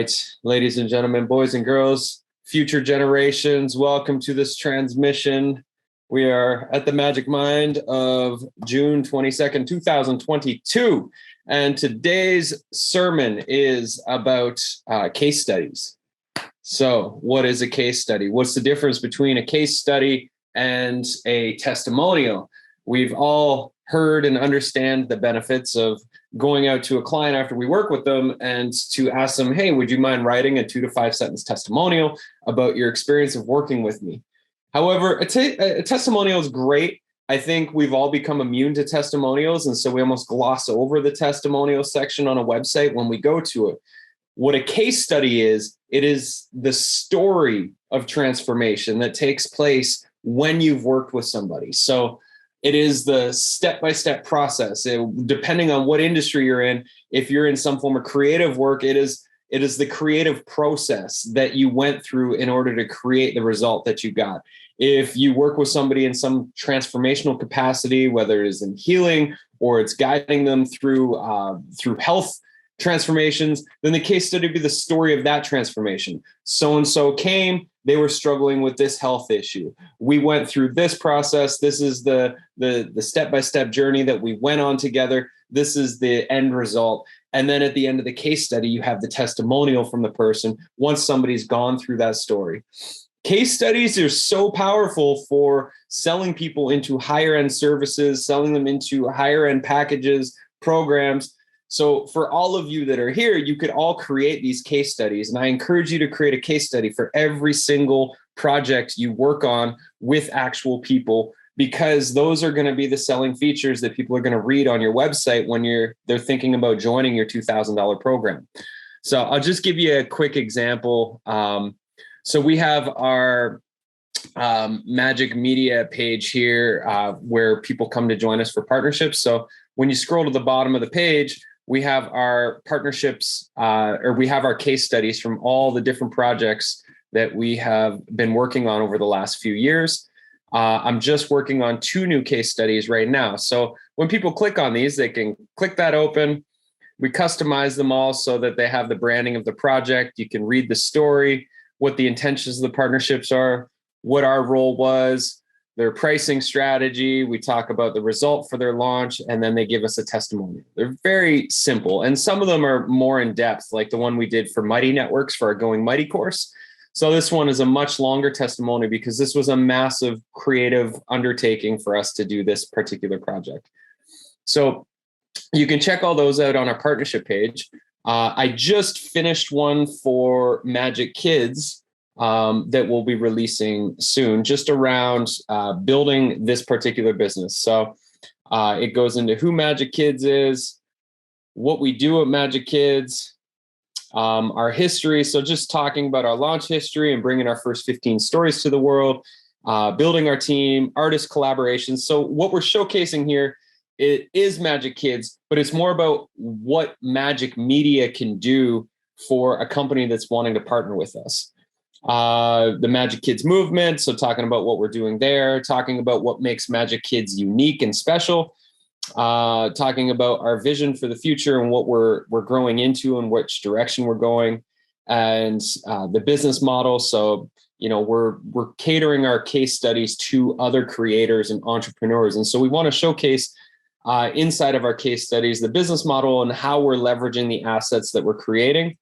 right, ladies and gentlemen, boys and girls, future generations, welcome to this transmission. We are at the Magic Mind of June 22nd, 2022. And today's sermon is about case studies. So what is a case study? What's the difference between a case study and a testimonial? We've all heard and understand the benefits of going out to a client after we work with them and to ask them, hey, would you mind writing a 2 to 5 sentence testimonial about your experience of working with me? However, a testimonial is great. I think we've all become immune to testimonials. And so we almost gloss over the testimonial section on a website when we go to it. What a case study is, it is the story of transformation that takes place when you've worked with somebody. So it is the step-by-step process. Depending on what industry you're in, if you're in some form of creative work, it is the creative process that you went through in order to create the result that you got. If you work with somebody in some transformational capacity, whether it is in healing or it's guiding them through health transformations, then the case study would be the story of that transformation. So-and-so came, they were struggling with this health issue. We went through this process. This is the step-by-step journey that we went on together. This is the end result. And then at the end of the case study, you have the testimonial from the person once somebody's gone through that story. Case studies are so powerful for selling people into higher end services, selling them into higher end packages, programs. So for all of you that are here, you could all create these case studies. And I encourage you to create a case study for every single project you work on with actual people, because those are going to be the selling features that people are going to read on your website when they're thinking about joining your $2,000 program. So I'll just give you a quick example. So we have our Majik Media page here where people come to join us for partnerships. So when you scroll to the bottom of the page, we have our partnerships, or we have our case studies from all the different projects that we have been working on over the last few years. I'm just working on 2 new case studies right now. So when people click on these, they can click that open. We customize them all so that they have the branding of the project. You can read the story, what the intentions of the partnerships are, what our role was, their pricing strategy. We talk about the result for their launch, and then they give us a testimonial. They're very simple. And some of them are more in depth, like the one we did for Mighty Networks for our Going Mighty course. So this one is a much longer testimony because this was a massive creative undertaking for us to do this particular project. So you can check all those out on our partnership page. I just finished one for Magic Kids that we'll be releasing soon, just around building this particular business. So it goes into who Magic Kids is, what we do at Magic Kids, our history. So just talking about our launch history and bringing our first 15 stories to the world, building our team, artist collaborations. So what we're showcasing here, it is Magic Kids, but it's more about what Magic Media can do for a company that's wanting to partner with us. The Magic Kids movement. So talking about what we're doing there, talking about what makes Magic Kids unique and special, talking about our vision for the future and what we're growing into and which direction we're going, and the business model. So, we're catering our case studies to other creators and entrepreneurs. And so we want to showcase inside of our case studies the business model and how we're leveraging the assets that we're creating.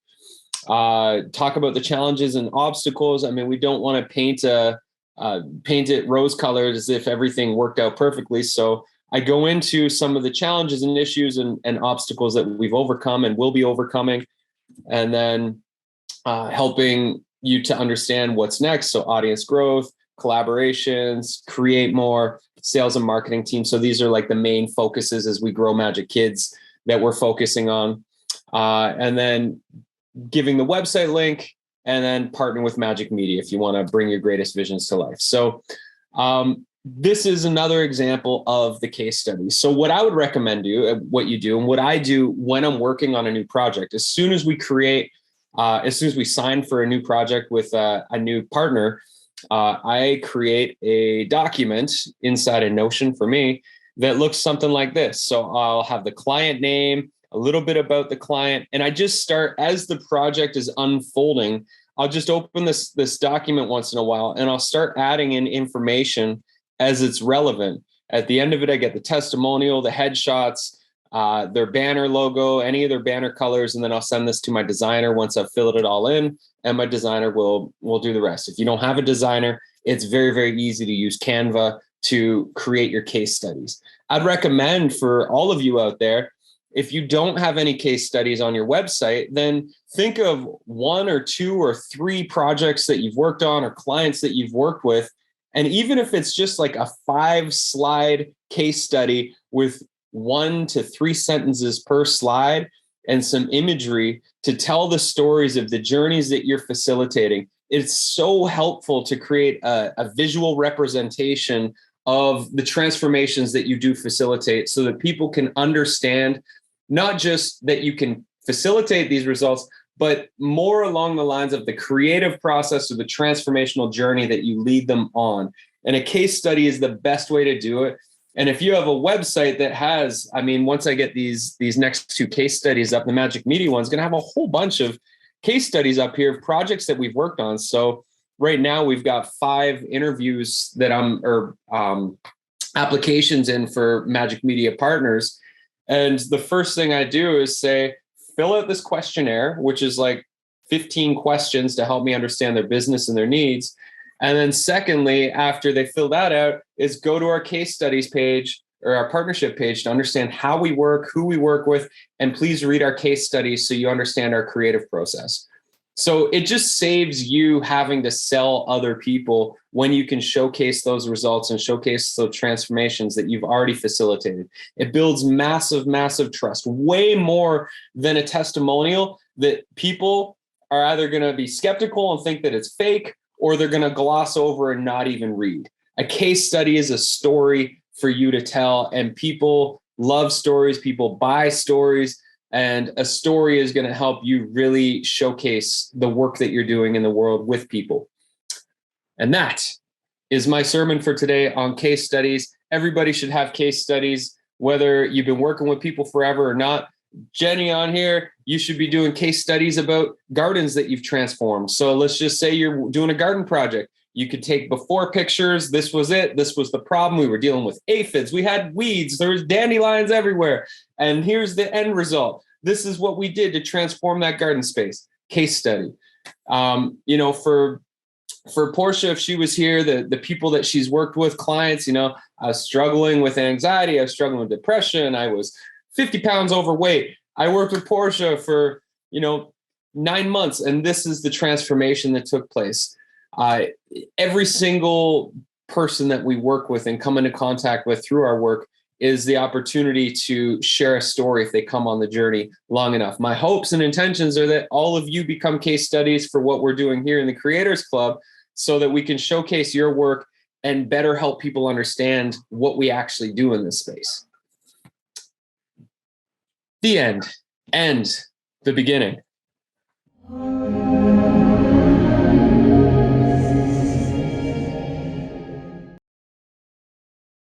Talk about the challenges and obstacles. I mean, we don't want to paint it rose-colored as if everything worked out perfectly. So I go into some of the challenges and issues and obstacles that we've overcome and will be overcoming, and then helping you to understand what's next. So audience growth, collaborations, create more, sales and marketing team. So these are like the main focuses as we grow Magic Kids that we're focusing on. And then giving the website link, and then partner with Magic Media if you want to bring your greatest visions to life. So this is another example of the case study. So what I would recommend what you do and what I do when I'm working on a new project, as soon as we sign for a new project with a new partner, I create a document inside of Notion for me that looks something like this. So I'll have the client name, a little bit about the client. And I just start, as the project is unfolding, I'll just open this document once in a while, and I'll start adding in information as it's relevant. At the end of it, I get the testimonial, the headshots, their banner logo, any of their banner colors, and then I'll send this to my designer once I've filled it all in, and my designer will do the rest. If you don't have a designer, it's very, very easy to use Canva to create your case studies. I'd recommend for all of you out there, if you don't have any case studies on your website, then think of 1 or 2 or 3 projects that you've worked on or clients that you've worked with. And even if it's just like a 5-slide case study with 1 to 3 sentences per slide and some imagery to tell the stories of the journeys that you're facilitating, it's so helpful to create a visual representation of the transformations that you do facilitate, so that people can understand not just that you can facilitate these results, but more along the lines of the creative process or the transformational journey that you lead them on. And a case study is the best way to do it. And if you have a website that has, I mean, once I get these next 2 case studies up, the Magic Media one's going to have a whole bunch of case studies up here of projects that we've worked on. So right now we've got 5 interviews that applications in for Magic Media partners. And the first thing I do is say, fill out this questionnaire, which is like 15 questions to help me understand their business and their needs. And then secondly, after they fill that out, is go to our case studies page or our partnership page to understand how we work, who we work with, and please read our case studies so you understand our creative process. So it just saves you having to sell other people when you can showcase those results and showcase those transformations that you've already facilitated. It builds massive, massive trust, way more than a testimonial that people are either going to be skeptical and think that it's fake, or they're going to gloss over and not even read. A case study is a story for you to tell, and people love stories. People buy stories. And a story is going to help you really showcase the work that you're doing in the world with people. And that is my sermon for today on case studies. Everybody should have case studies, whether you've been working with people forever or not. Jenny on here, you should be doing case studies about gardens that you've transformed. So let's just say you're doing a garden project. You could take before pictures. This was it. This was the problem. We were dealing with aphids. We had weeds. There was dandelions everywhere. And here's the end result. This is what we did to transform that garden space. Case study. For Portia, if she was here, the people that she's worked with, clients, I was struggling with anxiety. I was struggling with depression. I was 50 pounds overweight. I worked with Portia for, 9 months. And this is the transformation that took place. Every single person that we work with and come into contact with through our work is the opportunity to share a story if they come on the journey long enough. My hopes and intentions are that all of you become case studies for what we're doing here in the Creators Club, so that we can showcase your work and better help people understand what we actually do in this space. The end and the beginning.